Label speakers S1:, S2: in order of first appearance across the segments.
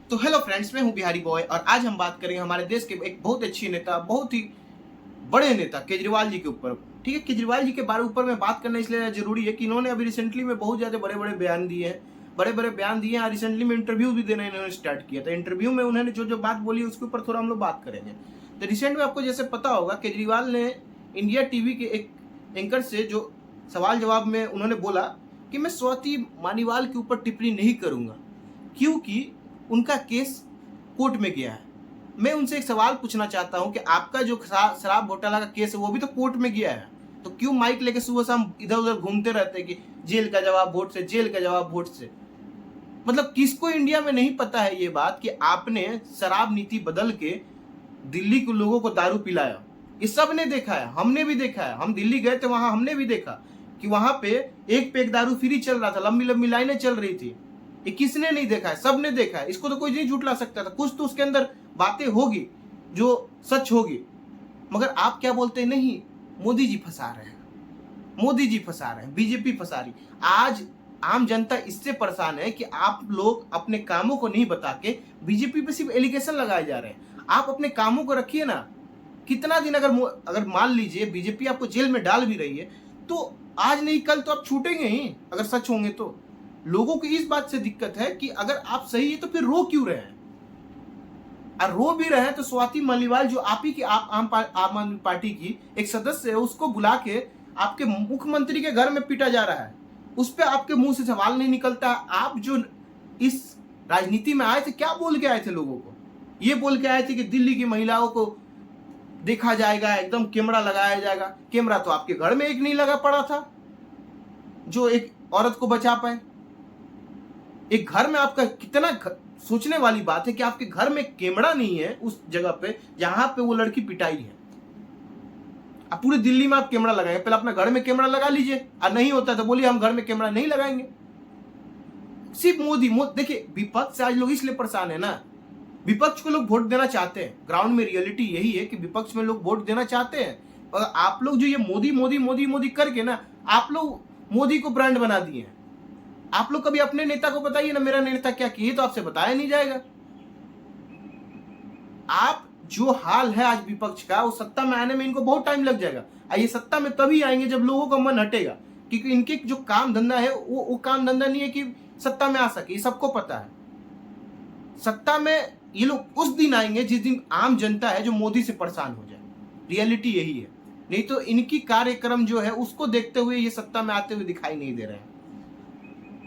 S1: तो hello friends, मैं हूं बिहारी बॉय और आज हम बात करेंगे हमारे देश के एक बहुत अच्छी नेता, बहुत ही बड़े नेता केजरीवाल जी के ऊपर। ठीक है, केजरीवाल जी के बारे ऊपर में बात करना इसलिए जरूरी है कि इन्होंने अभी रिसेंटली में बहुत ज्यादा बड़े बड़े बयान दिए हैं, और रिसेंटली में इंटरव्यू भी देना इन्होंने स्टार्ट किया था। इंटरव्यू में उन्होंने जो जो बात बोली उसके ऊपर थोड़ा हम लोग बात करेंगे। तो रिसेंट में आपको जैसे पता होगा, केजरीवाल ने इंडिया टीवी के एक एंकर से जो सवाल जवाब में उन्होंने बोला कि मैं स्वाति मालीवाल के ऊपर टिप्पणी नहीं करूंगा क्योंकि उनका केस कोर्ट में गया है। मैं उनसे एक सवाल पूछना चाहता हूं कि आपका जो शराब घोटाला का केस है वो भी तो कोर्ट में गया है, तो क्यों माइक लेके सुबह शाम इधर उधर घूमते रहते हैं कि जेल का जवाब वोट से, जेल का जवाब वोट से। मतलब किसको इंडिया में नहीं पता है ये बात कि आपने शराब नीति बदल के दिल्ली के लोगों को दारू पिलाया। ये सब ने देखा है, हमने भी देखा है। हम दिल्ली गए थे, वहां हमने भी देखा कि वहां पे एक पे एक दारू फ्री चल रहा था, लंबी लंबी लाइनें चल रही थी। ये किसने नहीं देखा है? सबने देखा है। इसको तो कोई नहीं झूठला सकता था। कुछ तो उसके अंदर बातें होगी जो सच होगी, मगर आप क्या बोलते हैं? नहीं, मोदी जी फंसा रहे हैं, मोदी जी फंसा रहे हैं, बीजेपी फंसा रही। आज आम जनता इससे परेशान है कि आप लोग अपने कामों को नहीं बता के बीजेपी पे सिर्फ एलिगेशन लगाए जा रहे हैं। आप अपने कामों को रखिए ना। कितना दिन अगर मान लीजिए बीजेपी आपको जेल में डाल भी रही है तो आज नहीं कल तो आप छूटेंगे ही, अगर सच होंगे तो। लोगों को इस बात से दिक्कत है कि अगर आप सही है तो फिर रो क्यों रहे हैं? और रो भी रहे हैं तो स्वाति मालीवाल जो आप ही की आम आदमी पार्टी की एक सदस्य है, उसको बुला के आपके मुख्यमंत्री के घर में पीटा जा रहा है। उस पर आपके मुंह से सवाल नहीं निकलता। आप जो इस राजनीति में आए थे, क्या बोल के आए थे लोगों को? ये बोल के आए थे कि दिल्ली की महिलाओं को देखा जाएगा, एकदम कैमरा लगाया जाएगा। कैमरा तो आपके घर में एक नहीं लगा पड़ा था जो एक औरत को बचा पाए। एक घर में आपका कितना सोचने वाली बात है कि आपके घर में कैमरा नहीं है उस जगह पे जहां पे वो लड़की पिटाई है। अब पूरी दिल्ली में आप कैमरा लगाएंगे? पहले अपने घर में कैमरा लगा लीजिए, और नहीं होता तो बोलिए हम घर में कैमरा नहीं लगाएंगे। सिर्फ मोदी देखिए, विपक्ष से आज लोग इसलिए परेशान है ना, विपक्ष को लोग वोट देना चाहते हैं। ग्राउंड में रियलिटी यही है कि विपक्ष में लोग वोट देना चाहते हैं। और आप लोग जो ये मोदी मोदी मोदी मोदी करके ना, आप लोग मोदी को ब्रांड बना दिए हैं। आप लोग कभी अपने नेता को बताइए ना, मेरा नेता क्या किए, तो आपसे बताया नहीं जाएगा। आप जो हाल है आज विपक्ष का, वो सत्ता में आने में इनको बहुत टाइम लग जाएगा। ये सत्ता में तभी आएंगे जब लोगों का मन हटेगा, क्योंकि इनके जो काम धंधा है वो काम धंधा नहीं है कि सत्ता में आ सके। ये सबको पता है। सत्ता में ये लोग उस दिन आएंगे जिस दिन आम जनता है जो मोदी से परेशान हो जाए। रियलिटी यही है। नहीं तो इनकी कार्यक्रम जो है उसको देखते हुए ये सत्ता में आते हुए दिखाई नहीं दे रहे हैं।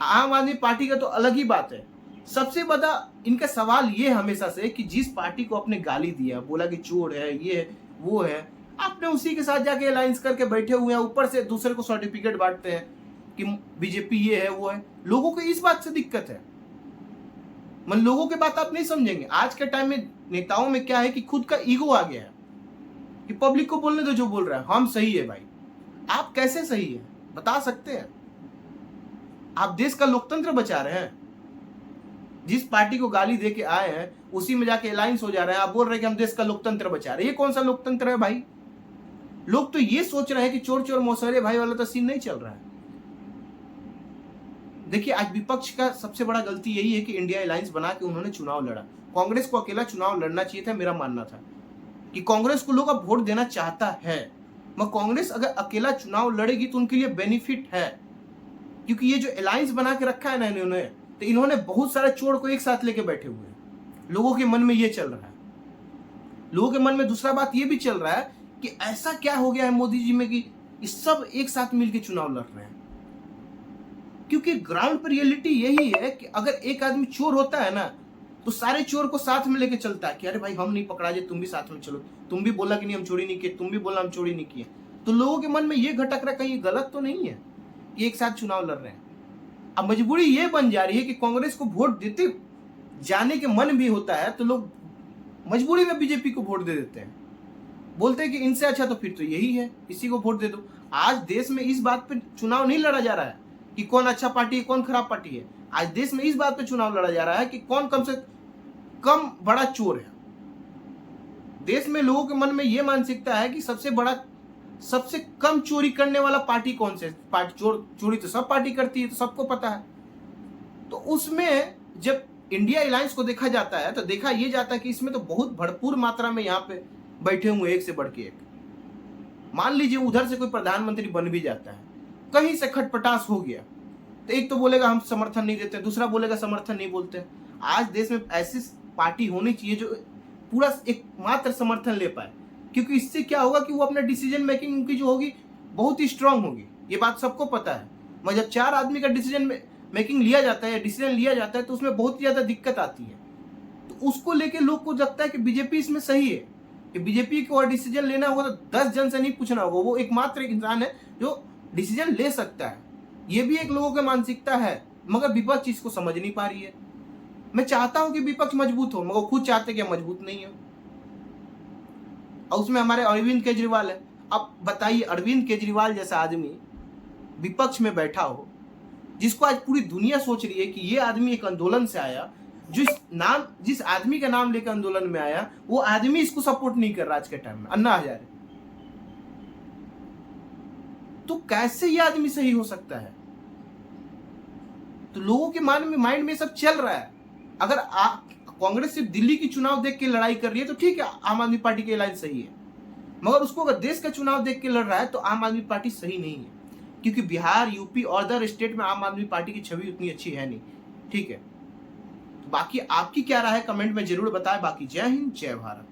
S1: आम आदमी पार्टी का तो अलग ही बात है। सबसे बड़ा इनका सवाल ये हमेशा से कि जिस पार्टी को आपने गाली दिया, बोला कि चोर है, ये है, वो है, आपने उसी के साथ जाके अलायंस करके बैठे हुए हैं। ऊपर से दूसरे को सर्टिफिकेट बांटते हैं कि बीजेपी ये है, वो है। लोगों को इस बात से दिक्कत है। मतलब लोगों की बात आप नहीं समझेंगे। आज के टाइम में नेताओं में क्या है कि खुद का ईगो आ गया है कि पब्लिक को बोलने दो जो बोल रहा है, हम सही है। भाई आप कैसे सही है बता सकते हैं? आप देश का लोकतंत्र बचा रहे हैं। जिस पार्टी को गाली दे के आए हैं उसी में जाके अलायंस हो जा रहे हैं। आप बोल रहे हैं कि हम देश का लोकतंत्र बचा रहे हैं। ये कौन सा लोकतंत्र है भाई? लोग तो ये सोच रहे हैं कि चोर चोर मौसरे भाई वाला तो सीन नहीं चल रहा है। देखिए, आज विपक्ष का सबसे बड़ा गलती यही है कि इंडिया अलायंस बना के उन्होंने चुनाव लड़ा। कांग्रेस को अकेला चुनाव लड़ना चाहिए था। मेरा मानना था कि कांग्रेस को लोग अब वोट देना चाहता है, मगर कांग्रेस अगर अकेला चुनाव लड़ेगी तो उनके लिए बेनिफिट है। क्योंकि ये जो अलायंस बना के रखा है ना इन्होंने, तो इन्होंने बहुत सारे चोर को एक साथ लेके बैठे हुए हैं। लोगों के मन में ये चल रहा है। लोगों के मन में दूसरा बात ये भी चल रहा है कि ऐसा क्या हो गया है मोदी जी में कि इस सब एक साथ मिलकर चुनाव लड़ रहे हैं। क्योंकि ग्राउंड पर रियलिटी यही है कि अगर एक आदमी चोर होता है ना तो सारे चोर को साथ में लेके चलता है कि अरे भाई हम नहीं पकड़ा जाए, तुम भी साथ में चलो। तुम भी बोला कि नहीं हम चोरी नहीं किए, तुम भी बोला हम चोरी नहीं किए। तो लोगों के मन में ये घटक रहा, कहीं गलत तो नहीं है कि एक साथ चुनाव लड़ रहे हैं। अब मजबूरी ये बन जा रही है कि कांग्रेस को वोट देते जाने के मन भी होता है तो लोग मजबूरी में बीजेपी को वोट दे देते हैं। बोलते हैं कि इनसे अच्छा तो फिर तो यही है, इसी को वोट दे दो। आज देश में इस बात पे चुनाव नहीं लड़ा जा रहा है कि कौन अच्छा पार्टी है, कौन खराब पार्टी है। आज देश में इस बात पे चुनाव लड़ा जा रहा है कि कौन कम से कम बड़ा चोर है। देश में लोगों के मन में यह मानसिकता है कि सबसे कम चोरी करने वाला पार्टी कौन से पार्टी। चोरी तो सब पार्टी करती है, तो सबको पता है। तो उसमें जब इंडिया अलायंस को देखा जाता है तो देखा ये जाता है कि इसमें तो बहुत भरपूर मात्रा में यहाँ पे बैठे हुए एक से बढ़ के एक। मान लीजिए उधर से कोई प्रधानमंत्री बन भी जाता है, कहीं से खटपटास हो गया तो एक तो बोलेगा हम समर्थन नहीं देते, दूसरा बोलेगा समर्थन नहीं बोलते। आज देश में ऐसी पार्टी होनी चाहिए जो पूरा एक मात्र समर्थन ले पाए, क्योंकि इससे क्या होगा कि वो अपना डिसीजन मेकिंग उनकी जो होगी बहुत ही स्ट्रांग होगी। ये बात सबको पता है। मगर जब 4 आदमी का डिसीजन मेकिंग लिया जाता है, डिसीजन लिया जाता है, तो उसमें बहुत ही ज्यादा दिक्कत आती है। तो उसको लेके लोग को लगता है कि बीजेपी इसमें सही है, कि बीजेपी को डिसीजन लेना होगा तो 10 जन से नहीं पूछना होगा, वो एकमात्र एक इंसान है जो डिसीजन ले सकता है। ये भी एक लोगों की मानसिकता है, मगर विपक्ष इसको समझ नहीं पा रही है। मैं चाहता हूं कि विपक्ष मजबूत हो, मगर खुद चाहते कि मजबूत नहीं हो। और उसमें हमारे अरविंद केजरीवाल है। अब बताइए, अरविंद केजरीवाल जैसा आदमी विपक्ष में बैठा हो, जिसको आज पूरी दुनिया सोच रही है कि ये आदमी एक आंदोलन से आया, जिस आदमी का नाम लेकर आंदोलन में आया, वो आदमी इसको सपोर्ट नहीं कर रहा आज के टाइम में, अन्ना हजारे। तो कैसे ये आदमी सही हो सकता है? तो लोगों के माइंड में सब चल रहा है। अगर कांग्रेस सिर्फ दिल्ली की चुनाव देख के लड़ाई कर रही है तो ठीक है, आम आदमी पार्टी की लाइन सही है, मगर उसको अगर देश का चुनाव देख के लड़ रहा है तो आम आदमी पार्टी सही नहीं है, क्योंकि बिहार, यूपी और अदर स्टेट में आम आदमी पार्टी की छवि उतनी अच्छी है नहीं। ठीक है, बाकी आपकी क्या राय है कमेंट में जरूर बताएं। बाकी जय हिंद, जय भारत।